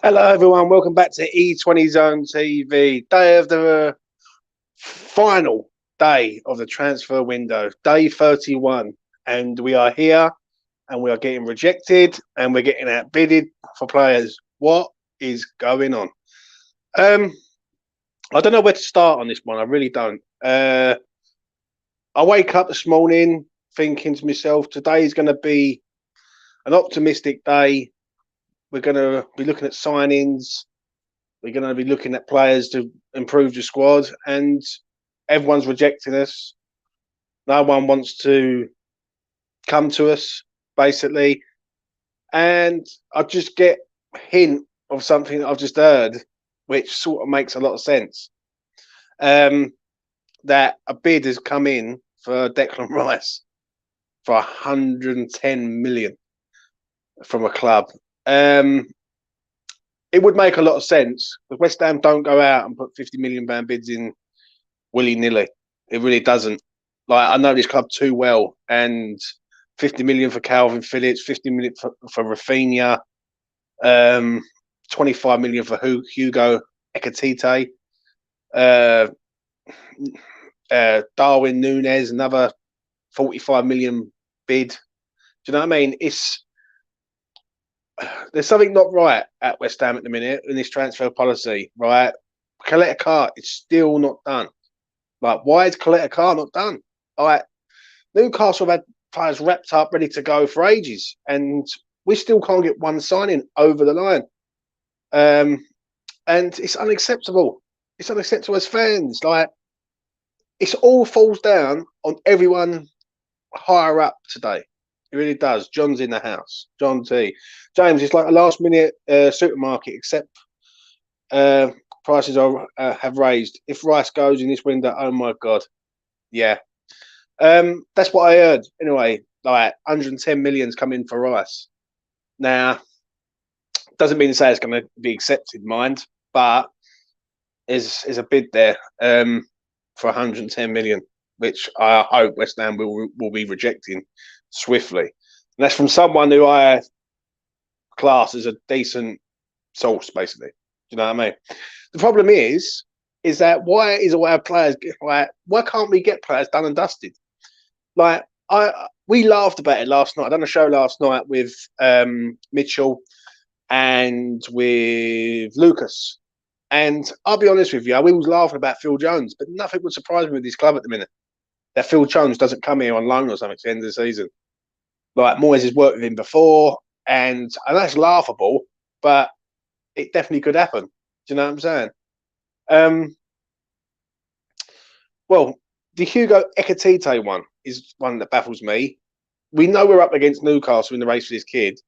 Hello, everyone. Welcome back to E20 Zone TV. Day of the final day of the transfer window, day 31. And we are here and we are getting rejected and we're getting outbidded for players. What is going on? Um, I don't know where to start on this one. I really don't. I wake up this morning thinking to myself, today is going to be an optimistic day. We're going to be looking at signings. We're going to be looking at players to improve the squad, and everyone's rejecting us. No one wants to come to us, basically. And I just get a hint of something that I've just heard, which sort of makes a lot of sense. That a bid has come in for Declan Rice for 110 million from a club. Um, it would make a lot of sense because West Ham don't go out and put £50 million bids in willy nilly. It really doesn't. Like, I know this club too well, and 50 million for Calvin Phillips, 50 million for Rafinha, 25 million for Hugo Ekatite, uh, Darwin Nunez, another 45 million bid. Do you know what I mean? There's something not right at West Ham at the minute in this transfer policy, right? Collect a car, it's still not done. Like, why is collect a car not done? Like, Newcastle have had players wrapped up, ready to go for ages, and we still can't get one signing over the line. And it's unacceptable. It's unacceptable as fans. Like, it's all falls down on everyone higher up today. It really does. John's in the house. John T. James, it's like a last minute supermarket, except prices are have raised. If Rice goes in this window, oh my god, yeah. That's what I heard. Anyway, like 110 million's coming for Rice. Now, doesn't mean to say it's going to be accepted, mind, but is a bid there for 110 million, which I hope West Ham will be rejecting swiftly. And that's from someone who I class as a decent source, basically. Do you know what I mean? The problem is that why is all our players like? Why can't we get players done and dusted? Like, we laughed about it last night. I done a show last night with Mitchell and with Lucas. And I'll be honest with you, we was laughing about Phil Jones, but nothing would surprise me with this club at the minute. That Phil Jones doesn't come here on loan or something to the end of the season. Like, Moyes has worked with him before, and that's laughable, but it definitely could happen. Do you know what I'm saying? Um, well, the Hugo Ekatite one is one that baffles me. We know we're up against Newcastle in the race for this kid.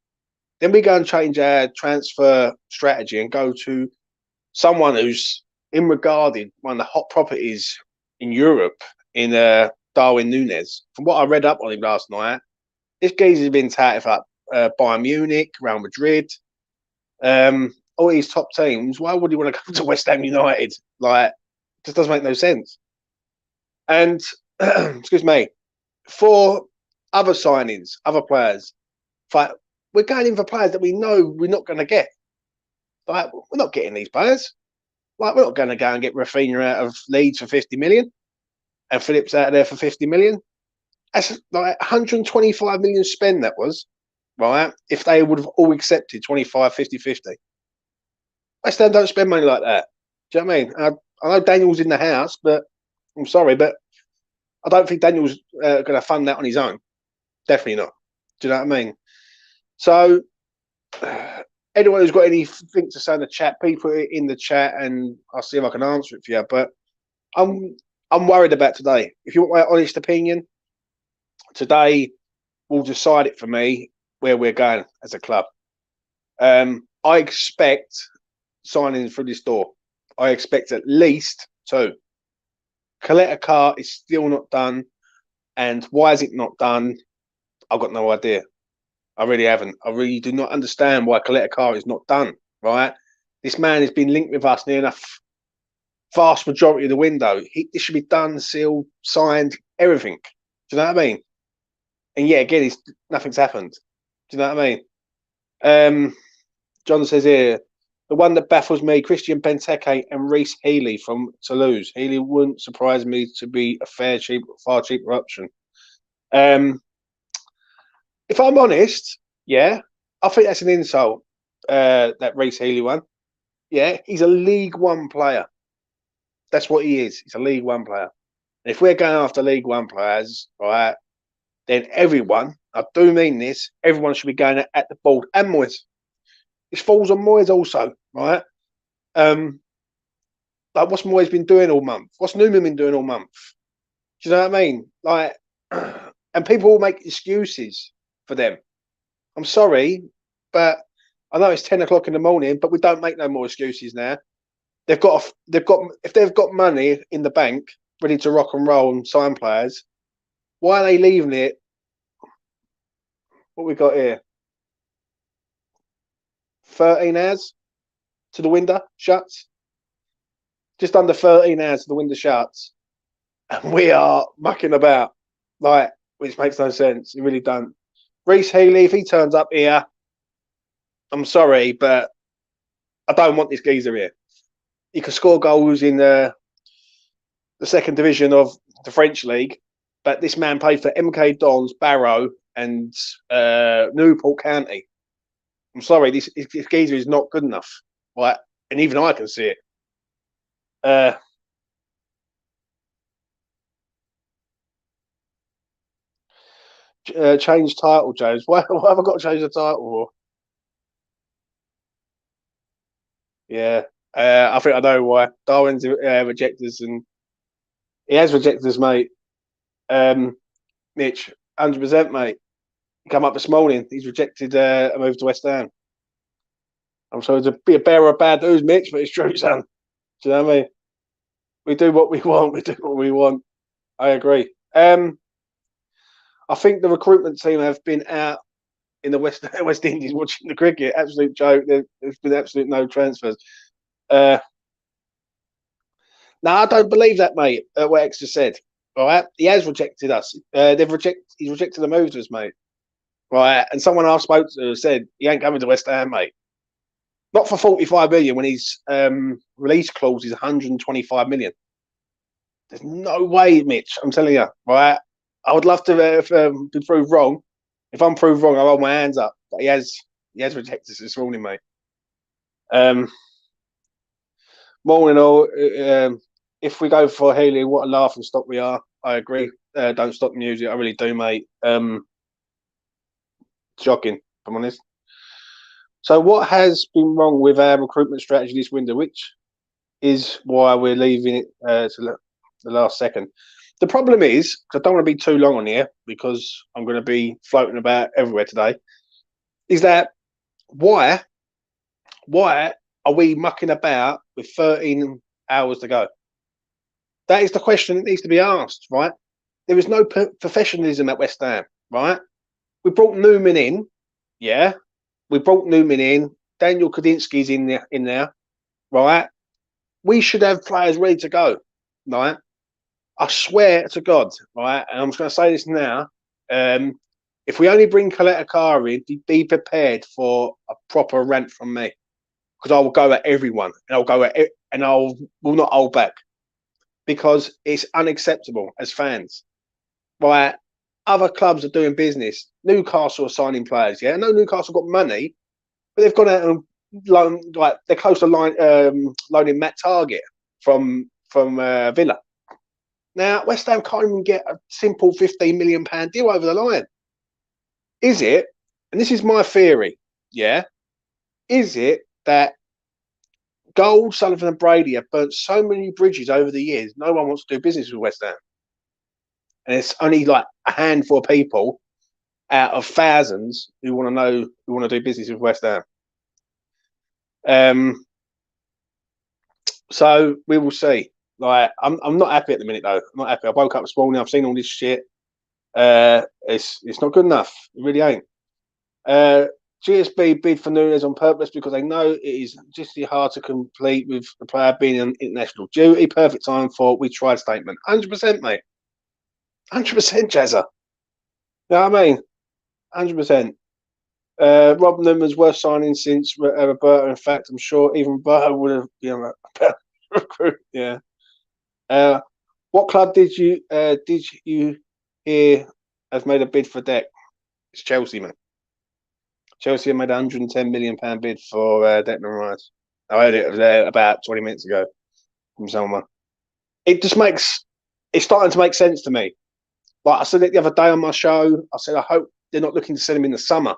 Then we go and change our transfer strategy and go to someone who's in regarded one of the hot properties in Europe in Darwin Nunez. From what I read up on him last night, this geezer's been touted for Bayern Munich, Real Madrid, all these top teams. Why would he want to come to West Ham United? Like, it just doesn't make no sense. And excuse me, for other signings, other players, like, we're going in for players that we know we're not going to get. Like, we're not getting these players. Like, we're not going to go and get Rafinha out of Leeds for 50 million and Phillips out of there for 50 million. That's like 125 million spend, that was, right? If they would have all accepted 25, 50, 50. West Ham don't spend money like that. Do you know what I mean? I know Daniel's in the house, but I'm sorry, but I don't think Daniel's going to fund that on his own. Definitely not. Do you know what I mean? So, anyone who's got anything to say in the chat, please put it in the chat, and I'll see if I can answer it for you. But I'm worried about today. If you want my honest opinion, today will decide it for me where we're going as a club. I expect signings through this door. I expect at least two. Collect a car is still not done, and why is it not done? I've got no idea. I really haven't. I really do not understand why collect a car is not done. Right, this man has been linked with us near enough vast majority of the window. This should be done, sealed, signed, everything. Do you know what I mean? And yeah, again, nothing's happened. Do you know what I mean? John says here, The one that baffles me, Christian Benteke and Reece Healy from Toulouse. Healy wouldn't surprise me to be a far cheaper option. Um, if I'm honest, yeah, I think that's an insult. That Reece Healy one. Yeah, he's a League One player. That's what he is. He's a League One player. And if we're going after League One players, right, then everyone, I do mean this, everyone should be going at the board and Moyes. This falls on Moyes also, right? Like what's Moyes been doing all month? What's Newman been doing all month? Do you know what I mean? Like, and people will make excuses for them. I'm sorry, but I know it's 10 o'clock in the morning, but we don't make no more excuses now. If they've got money in the bank ready to rock and roll and sign players, why are they leaving it? What we got here? 13 hours to the window shuts. Just under 13 hours to the window shuts. And we are mucking about. Like, which makes no sense. It really don't. Reece Healy, if he turns up here, I'm sorry, but I don't want this geezer here. He can score goals in the second division of the French league, but this man played for MK Dons, Barrow, and Newport County. I'm sorry, this geezer is not good enough, right? And even I can see it. Change title, James. Why have I got to change the title? Yeah, I think I know why. Darwin's rejected us, and he has rejected us, mate. Mitch, 100%, mate. He come up this morning. He's rejected a move to West Ham. I'm sorry to be a bearer of bad news, Mitch, but it's true, son. Do you know what I mean? We do what we want. We do what we want. I agree. I think the recruitment team have been out in the West Indies watching the cricket. Absolute joke. There's been absolute no transfers. No, I don't believe that, mate. What X just said. All right, he has rejected us. He's rejected the move to us, mate. Right, and someone I spoke to said he ain't coming to West Ham, mate. Not for 45 million when his release clause is 125 million. There's no way, Mitch. I'm telling you, right? I would love to be proved wrong. If I'm proved wrong, I'll hold my hands up. But he has rejected us this morning, mate. Morning all. If we go for Healy, what a laughing stock we are. I agree. Don't stop the music. I really do, mate. Shocking, if I'm honest. So what has been wrong with our recruitment strategy this window, which is why we're leaving it to the last second? The problem is, I don't want to be too long on here because I'm going to be floating about everywhere today, is that why are we mucking about with 13 hours to go? That is the question that needs to be asked, right? There is no professionalism at West Ham, right? We brought Newman in, yeah. We brought Newman in. Daniel Kadinsky's in there, right? We should have players ready to go, right? I swear to God, right? And I'm just going to say this now. If we only bring Coletta Carr in, be prepared for a proper rant from me, because I will go at everyone, and I'll go at it, and will not hold back, because it's unacceptable as fans, right? Other clubs are doing business. Newcastle are signing players. Yeah, I know Newcastle got money, but they've gone out and they're close to loaning Matt Target from Villa. Now West Ham can't even get a simple £15 million deal over the line. Is it? And this is my theory. Yeah, is it that Gold, Sullivan, and Brady have burnt so many bridges over the years? No one wants to do business with West Ham. And it's only like a handful of people out of thousands who want to do business with West Ham. So we will see. Like, I'm not happy at the minute though. I'm not happy. I woke up this morning. I've seen all this shit. It's not good enough. It really ain't. GSB bid for Nunez on purpose because they know it is just hard to complete with the player being on international duty. Perfect time for we tried statement. 100%, mate. 100%, Jazza. You know what I mean? 100%. Rob Newman's worst signing since Roberto. In fact, I'm sure even Roberto would have been a better recruit. Yeah. Uh, what club did you hear has made a bid for Deck? It's Chelsea, man. Chelsea made a £110 million bid for Declan Rice. I heard it was about 20 minutes ago from someone. It just makes it's starting to make sense to me. Like I said it the other day on my show, I said I hope they're not looking to sell him in the summer,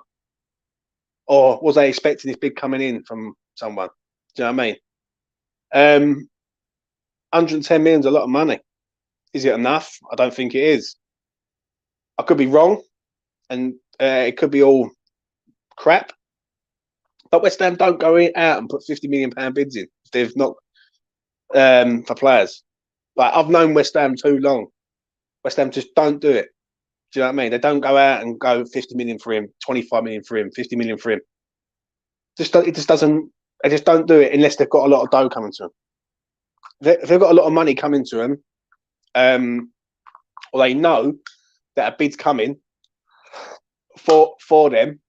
or was they expecting this bid coming in from someone? Do you know what I mean? 110 million is a lot of money. Is it enough? I don't think it is. I could be wrong, and it could be all crap. But West Ham don't go out and put £50 million bids in if they've not for players. Like I've known West Ham too long. West Ham just don't do it. Do you know what I mean? They don't go out and go 50 million for him, 25 million for him, 50 million for him. It just doesn't. They just don't do it unless they've got a lot of dough coming to them. If they've got a lot of money coming to them, or they know that a bid's coming for them,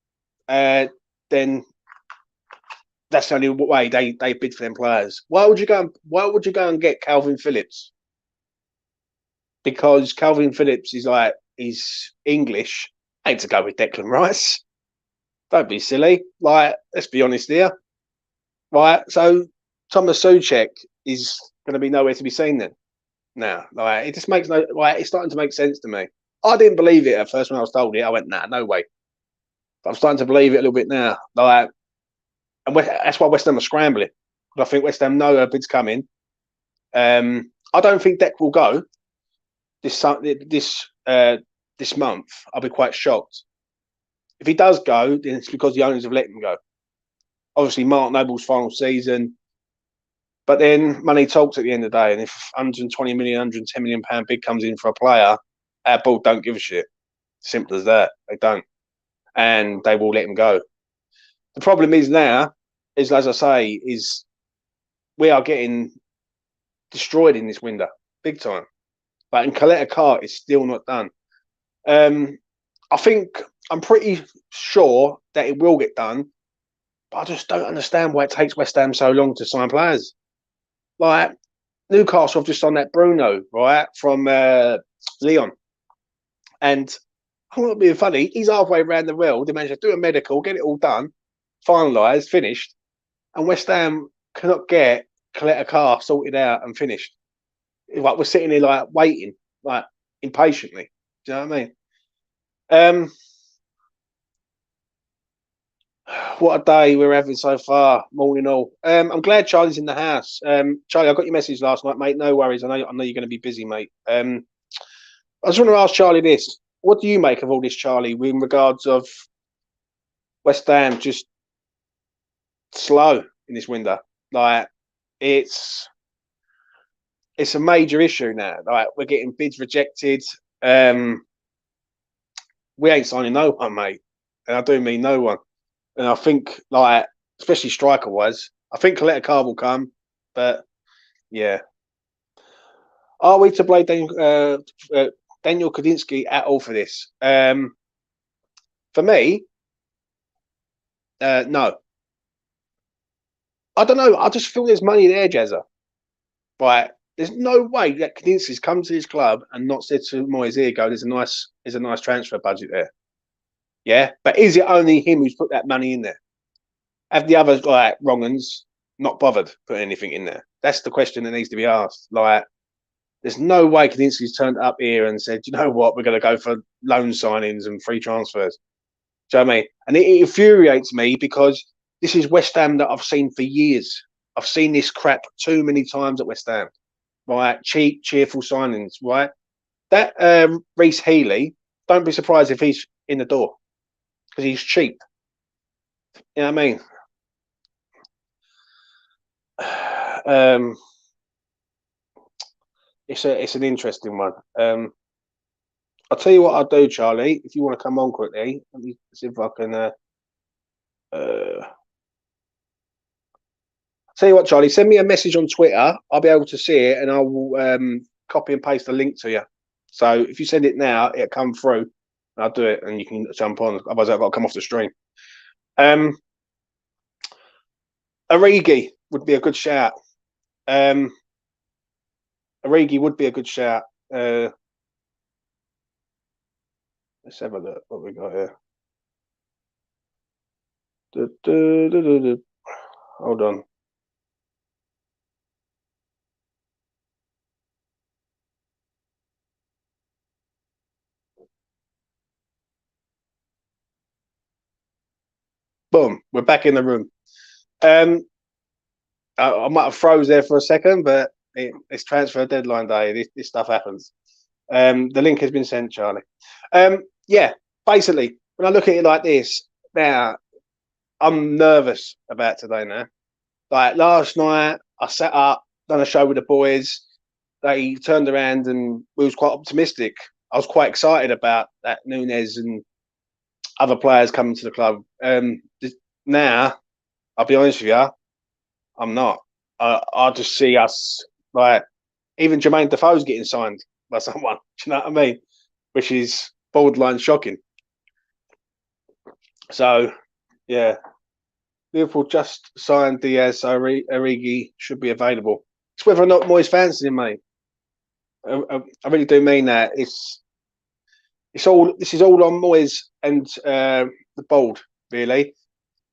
then that's the only way they bid for them players. Why would you go and get Calvin Phillips? Because Calvin Phillips is he's English. I hate to go with Declan Rice. Don't be silly. Like, let's be honest here. Right. So Thomas Souček is going to be nowhere to be seen then. Now, like, it just makes no. Like, it's starting to make sense to me. I didn't believe it at first when I was told it. I went, nah, no way. But I'm starting to believe it a little bit now. Like, and that's why West Ham are scrambling. I think West Ham know a bid's coming. I don't think Deck will go this month. I'll be quite shocked. If he does go, then it's because the owners have let him go. Obviously, Mark Noble's final season, but then money talks at the end of the day. And if 120 million, 110 million pound bid comes in for a player, our board don't give a shit. Simple as that. They don't, and they will let him go. The problem is now, as I say, is we are getting destroyed in this window, big time. But in Coletta Car, it's still not done. I'm pretty sure that it will get done, but I just don't understand why it takes West Ham so long to sign players. Like Newcastle have just signed that Bruno, right, from Leon. And I'm not being funny, he's halfway around the world. They managed to do a medical, get it all done, finalised, finished. And West Ham cannot get Coletta Car sorted out and finished. Like we're sitting here like waiting, like impatiently. Do you know what I mean? What a day we're having so far. Morning all. I'm glad Charlie's in the house. Charlie, I got your message last night, mate. No worries. I know you're going to be busy, mate. I just want to ask Charlie this: what do you make of all this, Charlie, in regards of West Ham just slow in this window? Like it's a major issue now. Like we're getting bids rejected. We ain't signing no one, mate, and I do mean no one. And I think, like, especially striker wise, I think Coletta Car will come, but yeah. Are we to blame Daniel Kadinsky at all for this? For me, no. I don't know. I just feel there's money there, Jezza. Right? There's no way that Kadinsky's come to his club and not said to Moyes, "Here you go. There's a nice transfer budget there." Yeah, but is it only him who's put that money in there? Have the others, like wrong uns, not bothered putting anything in there? That's the question that needs to be asked. Like, there's no way Kadinsky's turned up here and said, "You know what? We're going to go for loan signings and free transfers." Do you know what I mean? And it infuriates me because this is West Ham that I've seen for years. I've seen this crap too many times at West Ham. Right? Cheap, cheerful signings. Right? That Reece Healy, don't be surprised if he's in the door because he's cheap. You know what I mean? It's an interesting one. I'll tell you what I'll do, Charlie. If you want to come on quickly, let me see if I can. Tell you what, Charlie. Send me a message on Twitter. I'll be able to see it, and I will copy and paste the link to you. So if you send it now, it'll come through. I'll do it, and you can jump on. Otherwise, I've got to come off the stream. Origi would be a good shout. Origi would be a good shout. Let's have a look what we got here. Hold on. Boom, we're back in the room. I might have froze there for a second, but it's transfer deadline day. This stuff happens. The link has been sent, Charlie. Yeah, basically, when I look at it like this, now I'm nervous about today now. Like last night, I sat up, done a show with the boys. They turned around and we was quite optimistic. I was quite excited about that Nunez and other players coming to the club. Now, I'll be honest with you, I'm not. I just see us like even Jermaine Defoe's getting signed by someone. Do you know what I mean? Which is borderline shocking. So, yeah, Liverpool just signed Diaz, so Origi should be available. It's whether or not Moyes fancies him, mate. I really do mean that. This is all on Moyes and the board, really.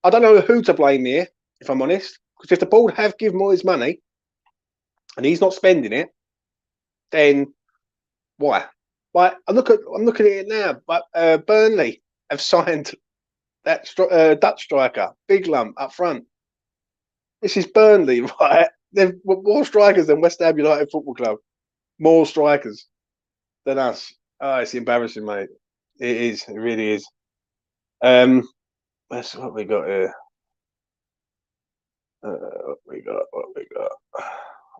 I don't know who to blame here, if I'm honest. Because if the board have given Moyes money and he's not spending it, then why? Like I'm looking at it now. But Burnley have signed that Dutch striker, Big Lump up front. This is Burnley, right? They've more strikers than West Ham United Football Club. More strikers than us. Oh, it's embarrassing, mate. It is. It really is. That's what we got here. What we got? I'm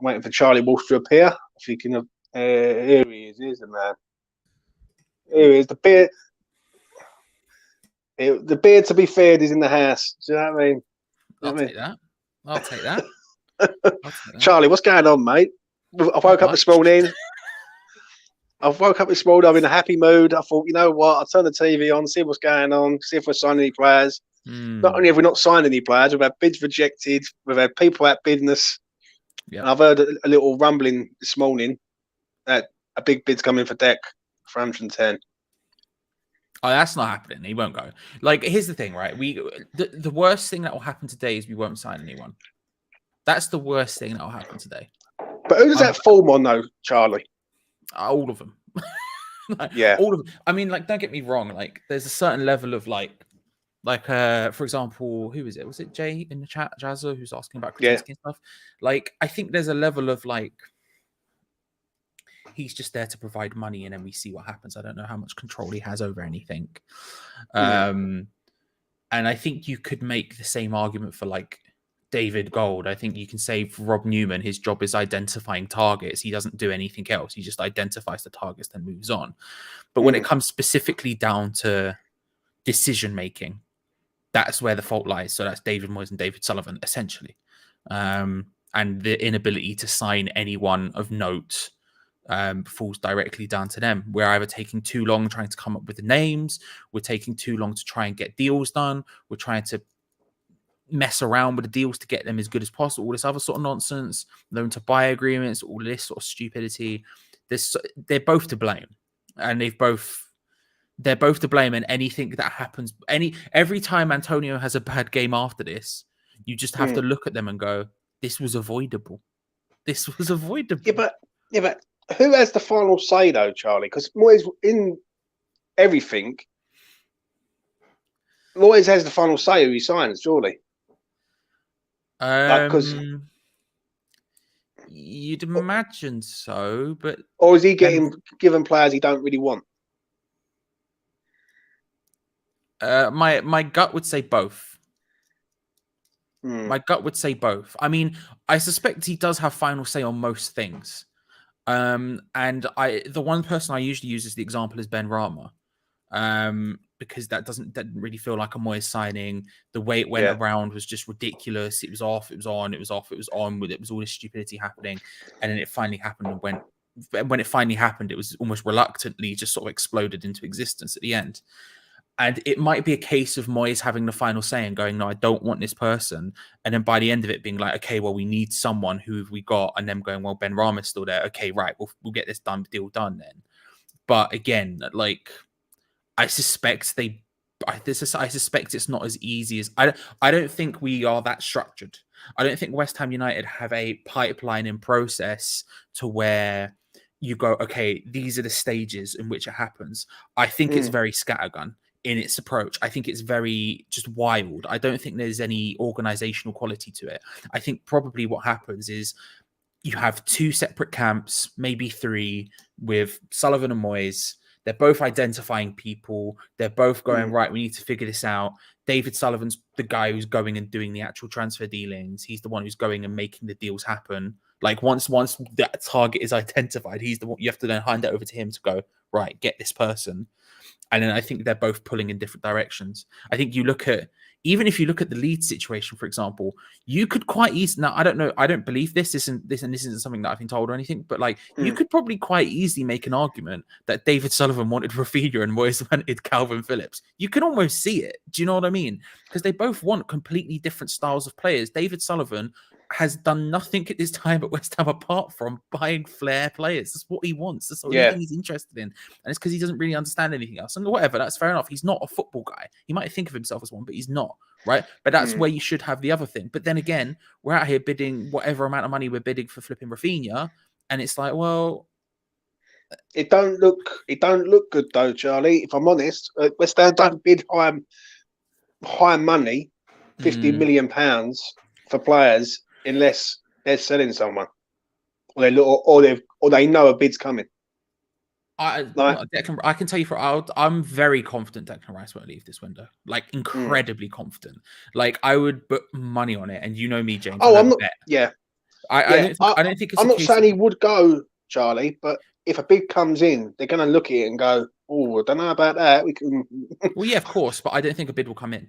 waiting for Charlie Walsh to appear. If he can, here he is. Here's the man. Here he is. The beard. The beard to be feared is in the house. Do you know what I mean? I'll take that. I'll take that. Charlie, what's going on, mate? I woke up this morning. I'm in a happy mood. I thought, you know what? I'll turn the TV on, see what's going on, see if we're signing any players. Not only have we not signed any players, we've had bids rejected. We've had people outbidding us. Yep. And I've heard a little rumbling this morning that a big bid's coming for Deck for 110. Oh, that's not happening. He won't go. Like, here's the thing, right? The worst thing that will happen today is we won't sign anyone. That's the worst thing that will happen today. But who does that form on, though, Charlie? All of them. Yeah. All of them. I mean, like, don't get me wrong. Like, there's a certain level of, for example, who is it? Was it Jay in the chat, Jazzo, who's asking about critiquing and stuff? Like, I think there's a level of, like, he's just there to provide money and then we see what happens. I don't know how much control he has over anything. And I think you could make the same argument for like David Gold. I think you can say for Rob Newman, his job is identifying targets. He doesn't do anything else. He just identifies the targets, then moves on. But when it comes specifically down to decision making, that's where the fault lies. So that's David Moyes and David Sullivan, essentially. And the inability to sign anyone of note falls directly down to them. We're either taking too long trying to come up with the names, we're taking too long to try and get deals done, we're trying to mess around with the deals to get them as good as possible, all this other sort of nonsense, loan to buy agreements, all this sort of stupidity. They're both to blame, and they're both to blame. And anything that happens, every time Antonio has a bad game after this, you just have to look at them and go, this was avoidable. Yeah, but who has the final say, though, Charlie? Because Moyes, in everything, Moyes has the final say who he signs, surely. You'd imagine so, but... Or is he given players he don't really want? My gut would say both. My gut would say both. I mean, I suspect he does have final say on most things. And the one person I usually use as the example is Ben Rama, because that didn't really feel like a Moyes signing. The way it went around was just ridiculous. It was off, it was on, it was off, it was on. It was all this stupidity happening, and then it finally happened. And when it finally happened, it was almost reluctantly just sort of exploded into existence at the end. And it might be a case of Moyes having the final say and going, no, I don't want this person. And then by the end of it being like, okay, well, we need someone. Who have we got? And them going, well, Ben Rama's still there. Okay, right. We'll get this deal done then. But again, like, I suspect I suspect it's not as easy as I don't think we are that structured. I don't think West Ham United have a pipeline in process to where you go, okay, these are the stages in which it happens. I think it's very scattergun in its approach. I think it's very just wild. I don't think there's any organizational quality to it. I think probably what happens is you have two separate camps, maybe three, with Sullivan and Moyes. They're both identifying people. They're both going, right, we need to figure this out. David Sullivan's the guy who's going and doing the actual transfer dealings. He's the one who's going and making the deals happen. Like once that target is identified, he's the one you have to then hand it over to him to go, right, get this person. And then I think they're both pulling in different directions. I think even if you look at the Leeds situation, for example, you could quite easily, now I don't know, I don't believe this isn't something that I've been told or anything, but like you could probably quite easily make an argument that David Sullivan wanted Rafinha and Moyes wanted Calvin Phillips. You can almost see it. Do you know what I mean? Because they both want completely different styles of players. David Sullivan has done nothing at his time at West Ham apart from buying flair players. That's what he wants. That's the only thing he's interested in. And it's because he doesn't really understand anything else. And whatever, that's fair enough. He's not a football guy. He might think of himself as one, but he's not, right? But that's where you should have the other thing. But then again, we're out here bidding whatever amount of money we're bidding for flipping Rafinha. And it's like, well... It don't look good though, Charlie. If I'm honest, West Ham don't bid high money, £50 million for players unless they're selling someone, or they know a bid's coming. I can tell you I'm very confident Declan Rice won't leave this window. Like incredibly confident. Like I would put money on it, and you know me, James. Oh, I'm not. Bet. Yeah, I don't think. I'm not saying he would go, Charlie, but if a bid comes in, they're going to look at it and go, "Oh, I don't know about that. We can." Well, yeah, of course, but I don't think a bid will come in.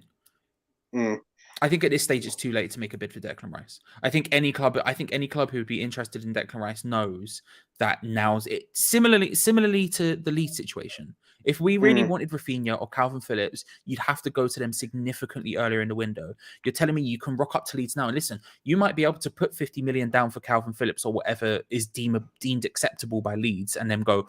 I think at this stage it's too late to make a bid for Declan Rice. I think any club who would be interested in Declan Rice knows that now's it. Similarly to the Leeds situation. If we really wanted Rafinha or Calvin Phillips, you'd have to go to them significantly earlier in the window. You're telling me you can rock up to Leeds now and listen, you might be able to put 50 million down for Calvin Phillips or whatever is deemed acceptable by Leeds and then go,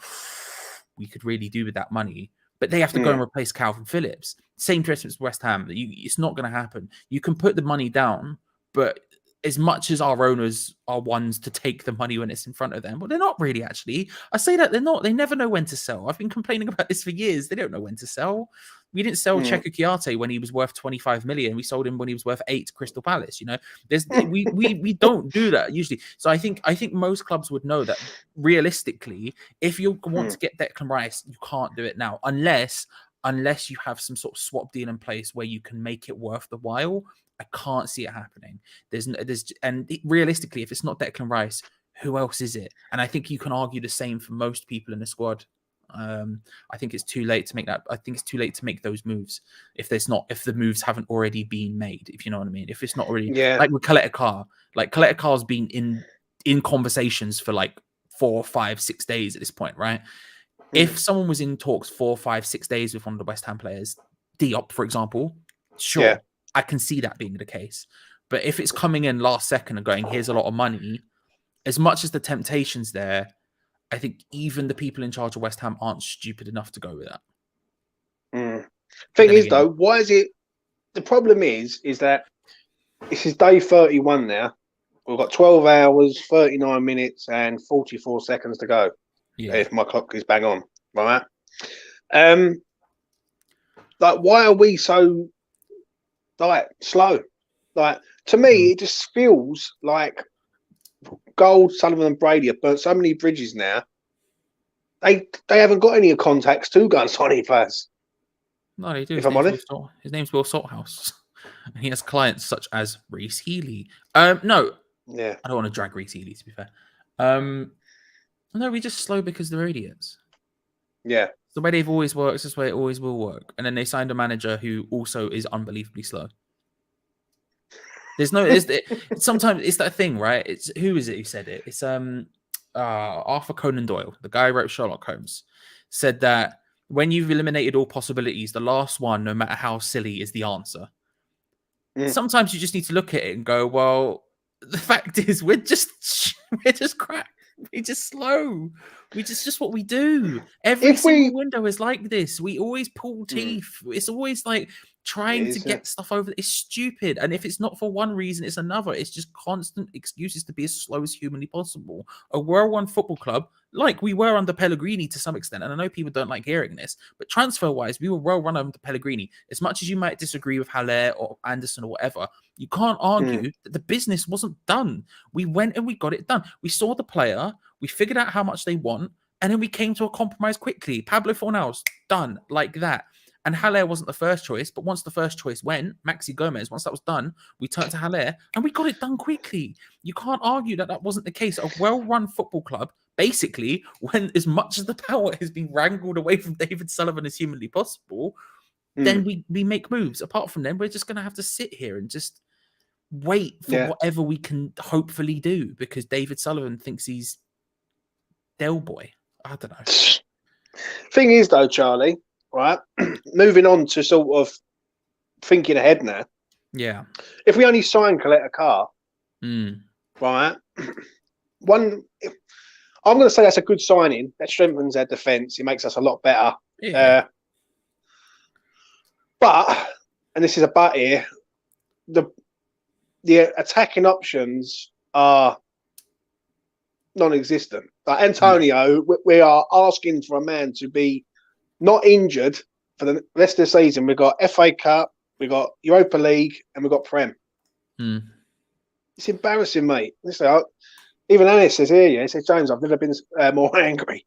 we could really do with that money. But they have to go and replace Calvin Phillips. Same treatment as West Ham. It's not going to happen. You can put the money down, but as much as our owners are ones to take the money when it's in front of them, but they're not really actually. I say that they're not. They never know when to sell. I've been complaining about this for years. They don't know when to sell. We didn't sell Checo Kiarte when he was worth 25 million. We sold him when he was worth 8 to Crystal Palace. You know, we don't do that usually. So I think most clubs would know that realistically, if you want to get Declan Rice, you can't do it now unless you have some sort of swap deal in place where you can make it worth the while. I can't see it happening. Realistically, if it's not Declan Rice, who else is it? And I think you can argue the same for most people in the squad. I think it's too late to make that. I think it's too late to make those moves if the moves haven't already been made. If you know what I mean. If it's not already like with Coletta Carr, like Coletta Carr's been in conversations for like 4, 5, 6 days at this point, right? If someone was in talks 4, 5, 6 days with one of the West Ham players, Diop, for example, sure, I can see that being the case. But if it's coming in last second and going, here's a lot of money, as much as the temptation's there, I think even the people in charge of West Ham aren't stupid enough to go with that. Thing is, though, why is it? The problem is that this is day 31 now. We've got 12 hours, 39 minutes, and 44 seconds to go. Yeah. If my clock is bang on, right? Like, why are we so slow? Like, to me, it just feels like Gold, Sullivan, and Brady have burnt so many bridges now. They haven't got any contacts to go and sign any players. No, they do. If I'm honest, his name's Will Salthouse, and he has clients such as Reece Healy. No, I don't want to drag Reece Healy. To be fair, no, we're just slow because they're idiots. Yeah, it's the way they've always worked. It's the way it always will work. And then they signed a manager who also is unbelievably slow. Sometimes it's that thing, right? It's who is it who said it? It's Arthur Conan Doyle, the guy who wrote Sherlock Holmes, said that When you've eliminated all possibilities, the last one, no matter how silly, is the answer. Sometimes you just need to look at it and go, well, the fact is we're just crap. We're just slow. We just what we do. Every single window is like this. We always pull teeth. It's always like trying to get stuff over. It's stupid. And if it's not for one reason, it's another. It's just constant excuses to be as slow as humanly possible. A well-run football club, like we were under Pellegrini to some extent, and I know people don't like hearing this, but transfer-wise, we were well-run under Pellegrini. As much as you might disagree with Haller or Anderson or whatever, you can't argue that the business wasn't done. We went and we got it done. We saw the player, we figured out how much they want, and then we came to a compromise quickly. Pablo Fornals, done, like that. And Haller wasn't the first choice, but once the first choice went, Maxi Gomez, once that was done, we turned to Haller and we got it done quickly. You can't argue that that wasn't the case. A well-run football club, basically, when as much as the power has been wrangled away from David Sullivan as humanly possible, then we make moves. Apart from them, we're just going to have to sit here and just wait for whatever we can hopefully do because David Sullivan thinks he's Del Boy. I don't know. Thing is, though, Charlie, right? Moving on to sort of thinking ahead now. Yeah. If we only sign Coletta Carr, right? I'm going to say that's a good signing. That strengthens our defence. It makes us a lot better. Yeah. But, and this is a but here, the attacking options are non-existent. Like Antonio, we are asking for a man to be not injured for the rest of the season. We've got FA Cup, we've got Europa League, and we've got Prem. It's embarrassing, mate. Listen, even Anis says here, he says, James, I've never been more angry.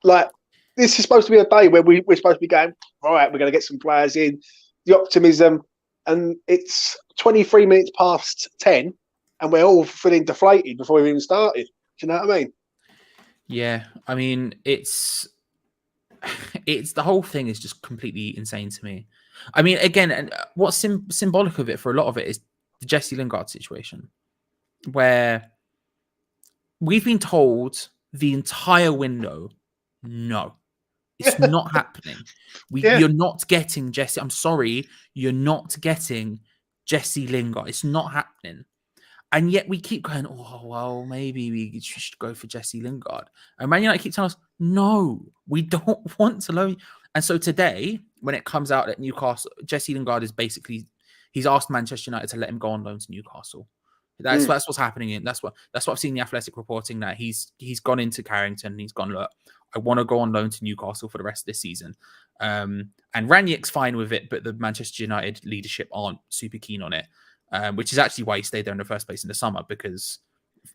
Like, this is supposed to be a day where we're supposed to be going, all right, we're going to get some players in, the optimism, and it's 23 minutes past 10, and we're all feeling deflated before we even started. Do you know what I mean? Yeah, I mean, it's the whole thing is just completely insane to me. I mean, again, and what's symbolic of it for a lot of it is the Jesse Lingard situation, where we've been told the entire window, no, it's not happening. You're not getting Jesse. I'm sorry, you're not getting Jesse Lingard. It's not happening. And yet we keep going, oh, well, maybe we should go for Jesse Lingard. And Man United keep telling us, no, we don't want to loan. And so today, when it comes out that Newcastle, Jesse Lingard is basically, he's asked Manchester United to let him go on loan to Newcastle. That's what's happening. And that's what I've seen the Athletic reporting, that he's gone into Carrington and he's gone, look, I want to go on loan to Newcastle for the rest of this season. And Ranieri's fine with it, but the Manchester United leadership aren't super keen on it. Which is actually why he stayed there in the first place in the summer, because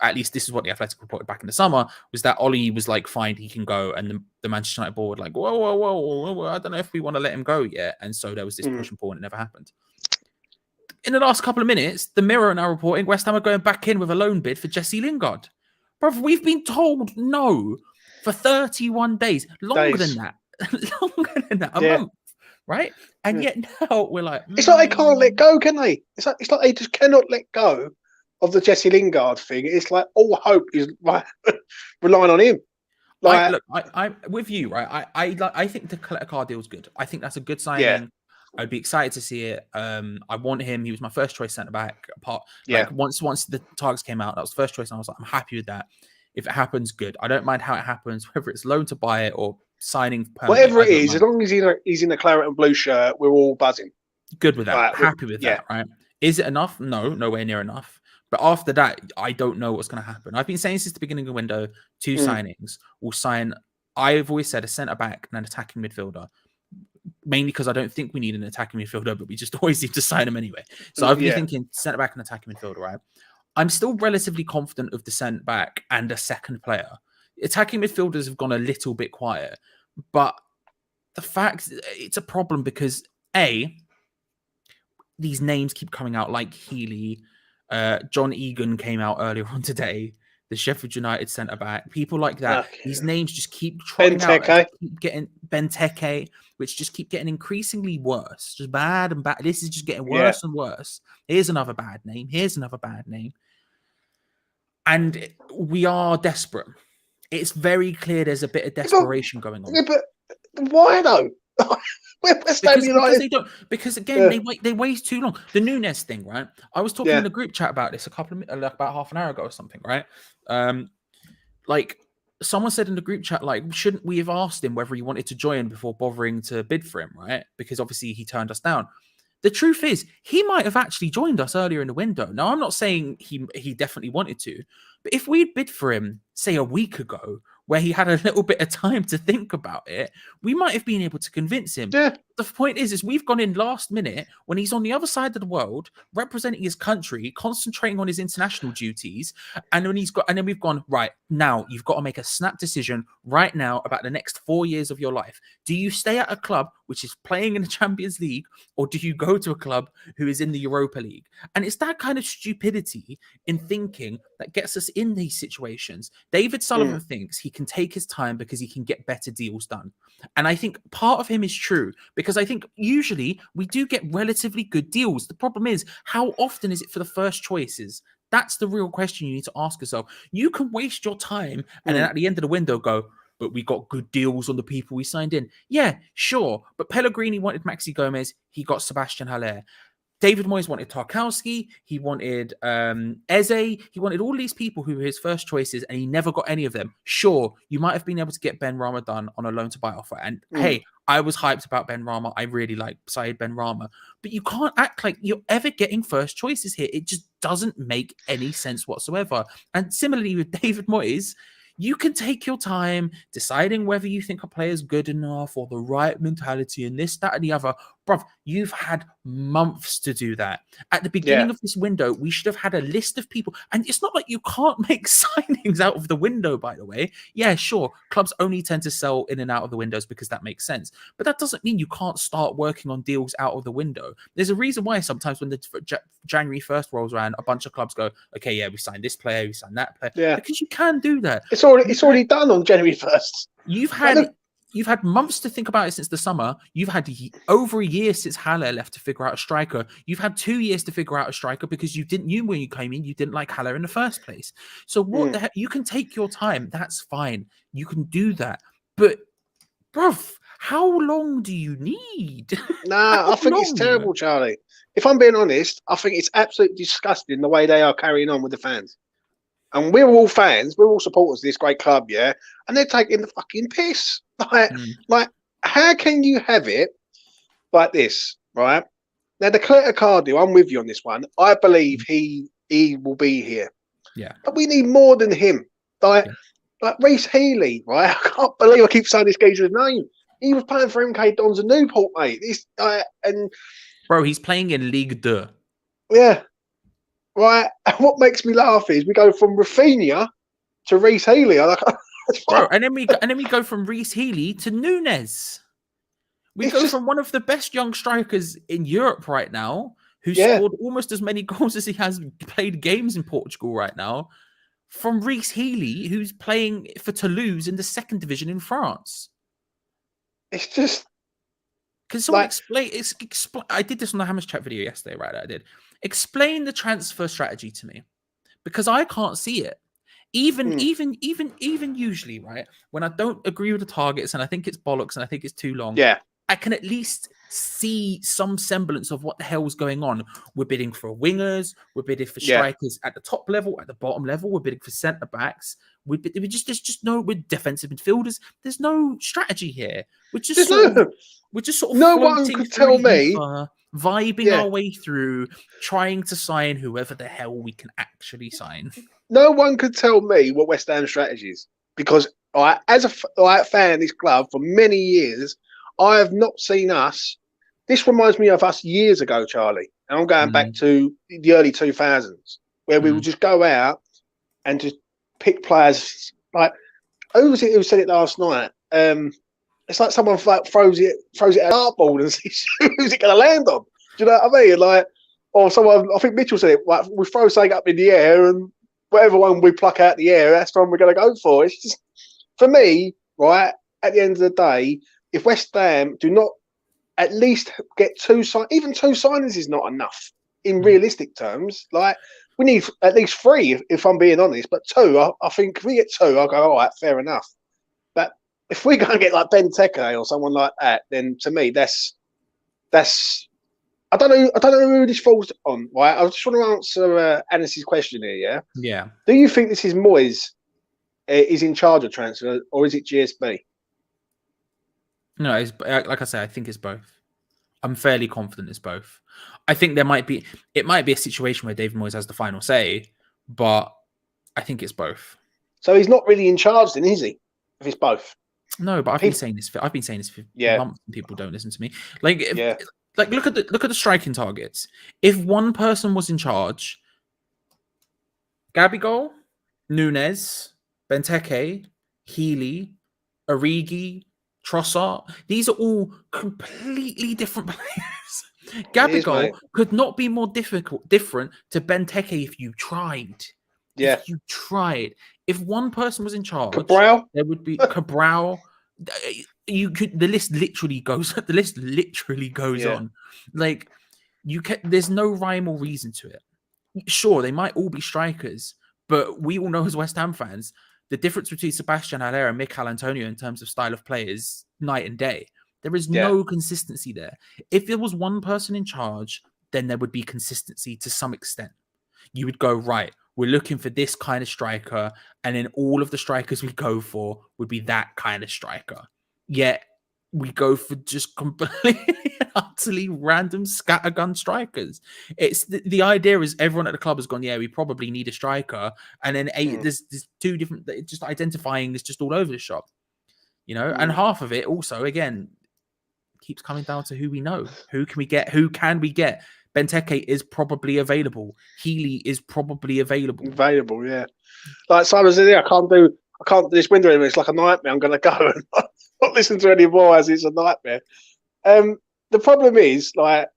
at least this is what the Athletic reported back in the summer, was that Ollie was like, fine, he can go. And the Manchester United board like, whoa, I don't know if we want to let him go yet. And so there was this push and pull and it never happened. In the last couple of minutes, the Mirror are now reporting West Ham are going back in with a loan bid for Jesse Lingard. Bruv, we've been told no for 31 days. Longer than that. A month. Right? And yet now we're like... It's like they can't let go, can they? It's like they just cannot let go of the Jesse Lingard thing. It's like all hope is like relying on him. Like, I'm with you, right? I think the Coletta Carr deal is good. I think that's a good signing. Yeah. I'd be excited to see it. I want him. He was my first choice centre back. Once the targets came out, that was the first choice, and I was like, I'm happy with that. If it happens, good. I don't mind how it happens, whether it's loan to buy it or signing whatever it is, as long as he's in a claret and blue shirt, we're all buzzing. Good with that. Right, happy with that, right? Is it enough? No, nowhere near enough. But after that, I don't know what's going to happen. I've been saying since the beginning of the window, two signings will sign. I've always said a centre back and an attacking midfielder, mainly because I don't think we need an attacking midfielder, but we just always need to sign him anyway. So I've been thinking centre back and attacking midfielder, right? I'm still relatively confident of the centre back and a second player. Attacking midfielders have gone a little bit quiet, but the fact it's a problem because these names keep coming out like Healy, John Egan came out earlier on today, the Sheffield United centre back, people like that. These names just keep trotting out, keep getting Benteke, which just keep getting increasingly worse, just bad and bad. This is just getting worse and worse. Here's another bad name. Here's another bad name, and we are desperate. It's very clear there's a bit of desperation going on. Yeah, but Why though? We're West Ham Because United. they don't, because again Yeah, they waste too long. The Nunez thing, right? I was talking in yeah, a group chat about this a couple of like about half an hour ago or something, right? Um, like someone said in the group chat, like, shouldn't we have asked him whether he wanted to join before bothering to bid for him, right? Because obviously he turned us down. The truth is, he might have actually joined us earlier in the window. Now, I'm not saying he definitely wanted to, but if we'd bid for him, say a week ago, where he had a little bit of time to think about it, we might have been able to convince him. yeah. The point is we've gone in last minute when he's on the other side of the world, representing his country, concentrating on his international duties, and then we've gone right now. You've got to make a snap decision right now about the next 4 years of your life. Do you stay at a club which is playing in the Champions League, or do you go to a club who is in the Europa League? And it's that kind of stupidity in thinking that gets us in these situations. David Sullivan thinks he can take his time because he can get better deals done. And I think part of him is true, because I think usually we do get relatively good deals. The problem is, how often is it for the first choices? That's the real question you need to ask yourself. You can waste your time and then at the end of the window go, but we got good deals on the people we signed in. Yeah, sure. But Pellegrini wanted Maxi Gomez. He got Sebastian Haller. David Moyes wanted Tarkowski. He wanted Eze. He wanted all these people who were his first choices, and he never got any of them. Sure, you might have been able to get Ben Ramadan on a loan to buy offer. And hey, I was hyped about Ben Rama. I really like Saeed Ben Rama. But you can't act like you're ever getting first choices here. It just doesn't make any sense whatsoever. And similarly with David Moyes, you can take your time deciding whether you think a player's good enough or the right mentality and this, that, and the other. Bruv, you've had months to do that. At the beginning of this window, we should have had a list of people. And it's not like you can't make signings out of the window, by the way. Yeah, sure. Clubs only tend to sell in and out of the windows because that makes sense. But that doesn't mean you can't start working on deals out of the window. There's a reason why sometimes when the January 1st rolls around, a bunch of clubs go, okay, yeah, we signed this player, we signed that player. Yeah. Because you can do that. It's already done on January 1st. You've had months to think about it since the summer. You've had over a year since Haller left to figure out a striker. You've had 2 years to figure out a striker because you knew when you came in, you didn't like Haller in the first place. So what the heck? You can take your time. That's fine. You can do that. But, bruv, how long do you need? Nah, I think it's terrible, Charlie. If I'm being honest, I think it's absolutely disgusting the way they are carrying on with the fans. And we're all fans, we're all supporters of this great club, yeah? And they're taking the fucking piss. Like, how can you have it like this, right? Now, the Clear deal, I'm with you on this one. I believe he will be here. Yeah. But we need more than him. Like Reece Healy, right? I can't believe I keep saying this geezer's name. He was playing for MK Dons and Newport, mate. Bro, he's playing in Ligue 2. Yeah. Right. And what makes me laugh is we go from Rafinha to Reece Healy. Bro, and then we go from Reece Healy to Nunez. We go from one of the best young strikers in Europe right now, who scored almost as many goals as he has played games in Portugal right now, from Reece Healy, who's playing for Toulouse in the second division in France. It's just. Can someone explain? I did this on the Hammers Chat video yesterday, right? I did. Explain the transfer strategy to me, because I can't see it. Even usually, right? When I don't agree with the targets and I think it's bollocks and I think it's too long, I can at least see some semblance of what the hell's going on. We're bidding for wingers, we're bidding for strikers at the top level, at the bottom level, we're bidding for centre backs. There's just no, with defensive midfielders. There's no strategy here. We're just sort of no one could tell me, vibing our way through, trying to sign whoever the hell we can actually sign. No one could tell me what West Ham's strategy is, because as a fan of this club for many years, I have not seen us. This reminds me of us years ago, Charlie, and I'm going back to the early 2000s, where we would just go out and just pick players. Like, who was it who said it last night? It's like someone throws it at a dartboard and sees who's it going to land on. Do you know what I mean? Like, or someone, I think Mitchell said it, like, we throw something up in the air and whatever one we pluck out the air, that's the one we're going to go for. It's just, for me, right, at the end of the day, if West Ham do not at least get even two signings is not enough in realistic terms. Like, we need at least 3, if I'm being honest, but 2, I think if we get 2, I'll go, all right, fair enough. But if we go and get like Benteke or someone like that, then to me that's I don't know who this falls on. Right, I just want to answer Anis's question here. Yeah, Yeah. do you think this is Moyes is in charge of transfer, or is it GSB? No, it's like I say, I think it's both. I'm fairly confident it's both. I think it might be a situation where David Moyes has the final say, but I think it's both. So he's not really in charge, then, is he? If it's both. No, but I've been saying this for months, and people don't listen to me. Like, look at the striking targets. If one person was in charge, Gabigol, Nunez, Benteke, Healy, Origi, Trossard, these are all completely different players. Gabigol could not be more different to Benteke if you tried. Yeah. If you tried. If one person was in charge, Cabral? There would be Cabral. You could. The list literally goes. The list literally goes on. Like there's no rhyme or reason to it. Sure, they might all be strikers, but we all know as West Ham fans, the difference between Sebastian Haller and Mikel Antonio in terms of style of play is night and day. There is no consistency there. If there was one person in charge, then there would be consistency to some extent. You would go, right, we're looking for this kind of striker, and then all of the strikers we go for would be that kind of striker. Yet we go for just completely utterly random scattergun strikers. It's the idea is everyone at the club has gone, yeah, we probably need a striker, and then there's two different, just identifying this just all over the shop, and half of it also again keeps coming down to who we know, who can we get. Benteke is probably available. Healy is probably available. Yeah. Like Simon said, I can't do this window anymore. It's like a nightmare. I'm going to go and not listen to any more as it's a nightmare. The problem is, like,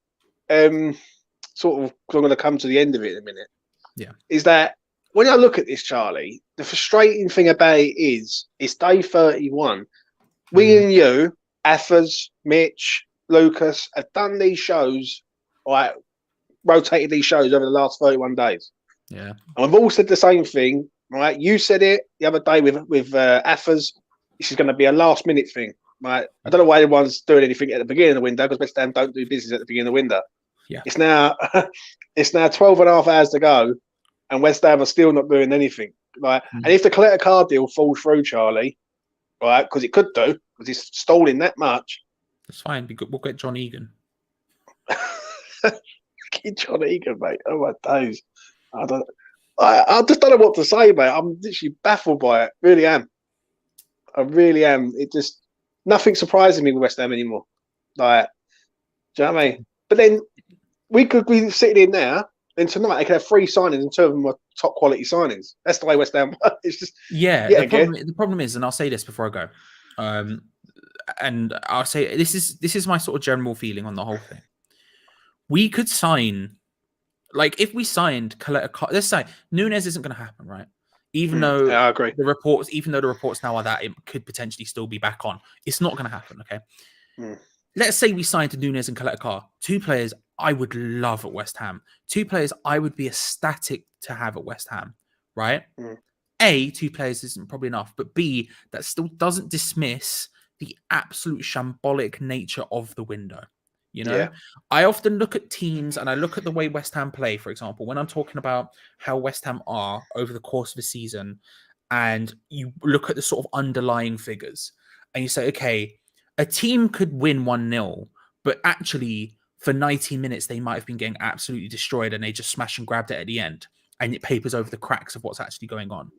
sort of, I'm going to come to the end of it in a minute. Yeah. Is that when I look at this, Charlie, the frustrating thing about it is it's day 31. We and you, Affers, Mitch, Lucas, have done these shows, like, rotated these shows over the last 31 days. Yeah. And we've all said the same thing, right? You said it the other day with Affers. This is going to be a last minute thing, right? I don't know why everyone's doing anything at the beginning of the window, because West Ham don't do business at the beginning of the window. Yeah. It's now 12 and a half hours to go, and West Ham are still not doing anything. Right? And if the collector card deal falls through, Charlie, right, because it could do, because it's stalling that much. It's fine. We'll get John Egan. Get John Egan, mate. Oh my days. I just don't know what to say, mate. I'm literally baffled by it. Really am. I really am. It just nothing surprising me with West Ham anymore. Like, do you know what I mean? But then we could be sitting in now, and tonight they could have 3 signings, and 2 of them are top quality signings. That's the way West Ham. It's just The problem is, and I'll say this before I go, and I'll say this is my sort of general feeling on the whole thing. We could sign, like, if we signed, let's say Nunez isn't going to happen, right? Even though I agree. the reports now are that it could potentially still be back on, it's not going to happen. Okay, let's say we signed Nunez and Kaleta, 2 players I would love at West Ham, 2 players I would be ecstatic to have at West Ham, right? A, 2 players isn't probably enough, but B, that still doesn't dismiss the absolute shambolic nature of the window. I often look at teams and I look at the way West Ham play, for example, when I'm talking about how West Ham are over the course of a season, and you look at the sort of underlying figures and you say, okay, a team could win 1-0, but actually for 90 minutes, they might have been getting absolutely destroyed and they just smash and grabbed it at the end, and it papers over the cracks of what's actually going on.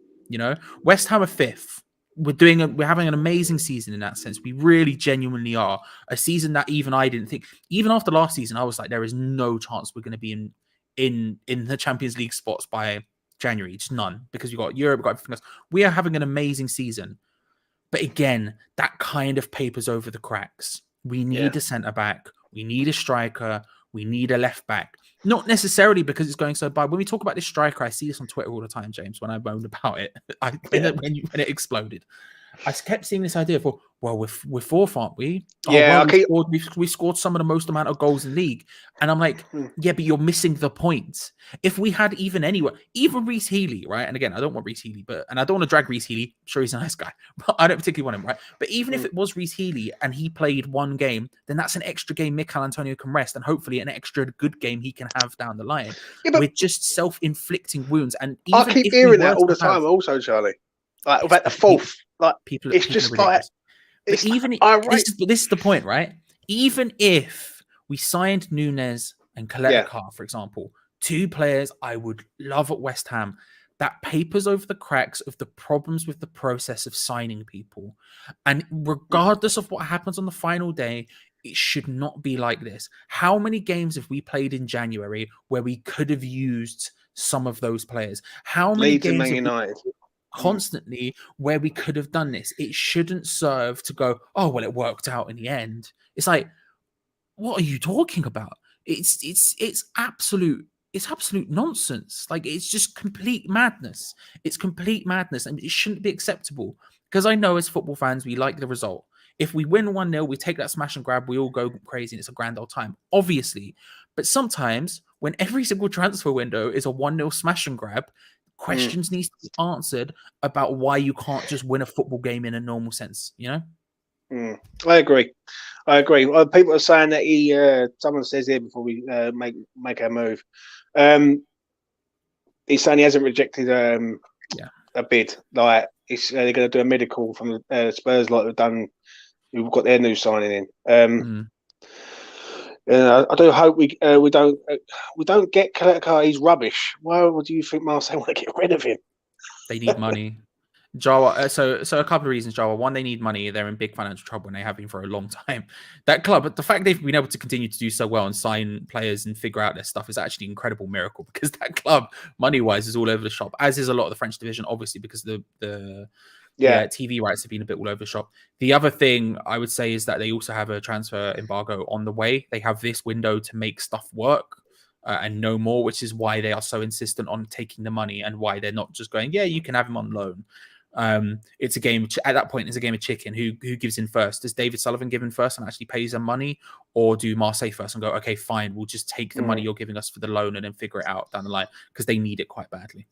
West Ham are 5th. We're having an amazing season in that sense. We really genuinely are. A season that even I didn't think, even after last season, I was like, there is no chance we're going to be in the Champions League spots by January. Just none, because we've got Europe, we've got everything else. We are having an amazing season. But again, that kind of papers over the cracks. We need a centre-back. We need a striker. We need a left-back. Not necessarily because it's going so bad. When we talk about this striker, I see this on Twitter all the time, James, when I moan about it. When it exploded. I kept seeing this idea for, well, we're fourth, aren't we? Oh, Yeah, well, I keep. we scored some of the most amount of goals in league. And I'm like, Hmm, yeah, but you're missing the point. If we had even Reece Healy, right? And again, I don't want Reece Healy, and I don't want to drag Reece Healy. I'm sure he's a nice guy, but I don't particularly want him, right? But even if hmm. it was Reece Healy and he played one game, then that's an extra game Mikel Antonio can rest, and hopefully an extra good game he can have down the line. Yeah, but We're just self-inflicting wounds. And I even keep if we hearing that were all to the have, time. Also, Charlie, like yes, about the fourth, like it's people are just like ridiculous. But it's even irate. this is the point, right? Even if we signed Nunez and Yeah, Kaleta, for example, two players I would love at West Ham, that papers over the cracks of the problems with the process of signing people. And regardless of what happens on the final day, it should not be like this. How many games have we played in January where we could have used some of those players? How many Leeds and games Man have we United. Mm, constantly where we could have done this? It shouldn't serve to go, oh, well, it worked out in the end. It's like, what are you talking about? It's absolute nonsense. Like, it's just complete madness. It's complete madness, and it shouldn't be acceptable. Because I know as football fans, we like the result. If we win 1-0, we take that smash and grab, we all go crazy, and it's a grand old time, obviously. But sometimes, when every single transfer window is a 1-0 smash and grab, mm, questions need to be answered about why you can't just win a football game in a normal sense, you know? mm. I agree. I agree. People are saying that he. Someone says here before we make our move. Um, he's saying he hasn't rejected Yeah. a bid. Like they're going to do a medical from the Spurs, like they've done. Who've got their new signing in. Mm. I do hope we don't get Kaleta. He's rubbish. Why do you think Marseille want to get rid of him? They need money. Jawa, so a couple of reasons, Jawa. One, they need money. They're in big financial trouble and they have been for a long time. That club, the fact they've been able to continue to do so well and sign players and figure out their stuff is actually an incredible miracle, because that club, money-wise, is all over the shop, as is a lot of the French division, obviously, because the Yeah. TV rights have been a bit all over the shop. The other thing I would say is that they also have a transfer embargo on the way. They have this window to make stuff work. And no more, which is why they are so insistent on taking the money and why they're not just going, yeah, you can have him on loan. It's a game at that point. It's a game of chicken. Who gives in first? Does David Sullivan give in first and actually pays them money, or do Marseille first and go, okay, fine, we'll just take the money you're giving us for the loan and then figure it out down the line, because they need it quite badly.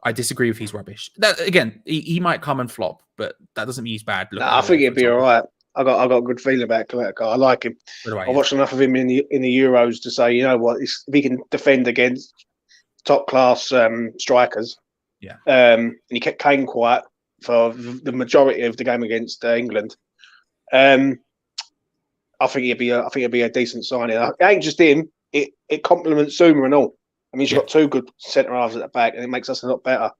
I disagree with he's rubbish. That again, he might come and flop, but that doesn't mean he's bad. Look No, at I think Hugo, he'd for be all example. right. I got a good feeling about Kaleta. I like him. So do I, I yeah. watched enough of him in the Euros to say, you know what, if he can defend against top class strikers. Yeah. And he kept Kane quiet for the majority of the game against England. I think he'd be a decent signing. It ain't just him. It complements Zuma and all. I mean, she's got two good centre halves at the back, and it makes us a lot better.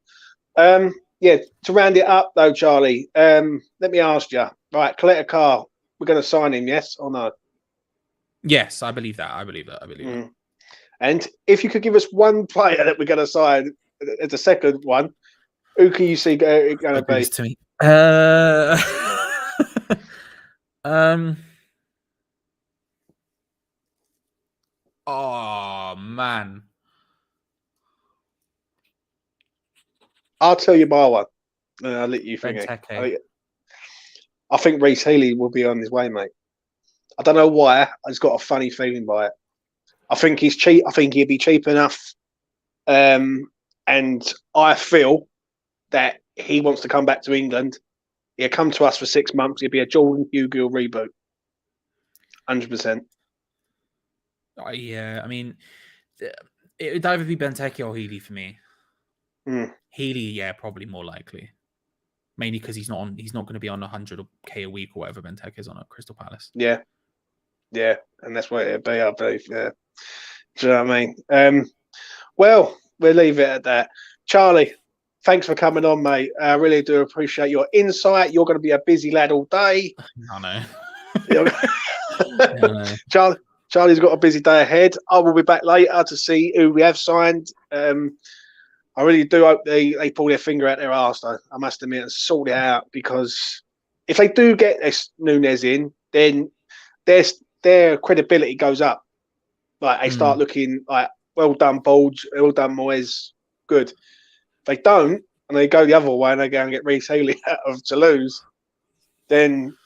Yeah, to round it up though, Charlie. Let me ask you. Right, Kaleta, we're going to sign him, yes or no? Yes, I believe that. I believe that. And if you could give us one player that we're going to sign as a second one, who can you see going to Do be? this to me. Oh man. I'll tell you my one. I'll let you think. Benteke. I think Reece Healy will be on his way, mate. I don't know why. I just got a funny feeling by it. I think he's cheap. I think he'll be cheap enough. And I feel that he wants to come back to England. He'll come to us for 6 months. He'll be a Jordan Hugo reboot. 100%. Yeah, I mean, it would either be Benteke or Healy for me. Healy, yeah, probably more likely. Mainly because he's not going to be on 100k a week or whatever Benteke is on at Crystal Palace. Yeah, and that's what it'd be, I believe. Yeah, do you know what I mean? Well, we'll leave it at that. Charlie, thanks for coming on, mate. I really do appreciate your insight. You're going to be a busy lad all day. I know. Charlie's got a busy day ahead. I will be back later to see who we have signed. I really do hope they pull their finger out their arse, though. I must admit, and sort it out, because if they do get this Nunez in, then their credibility goes up. Like, they start looking like, well done, Bulge, well done, Moyes, good. If they don't, and and they go the other way and they go and get Reece Healy out of Toulouse, then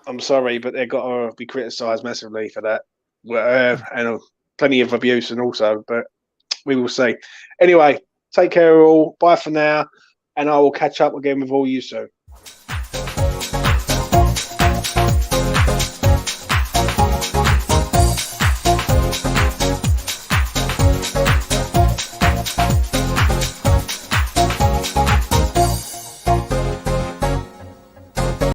I'm sorry, but they've got to be criticised massively for that. And plenty of abuse and also, but we will see. Anyway, take care of all. Bye for now. And I will catch up again with all you soon.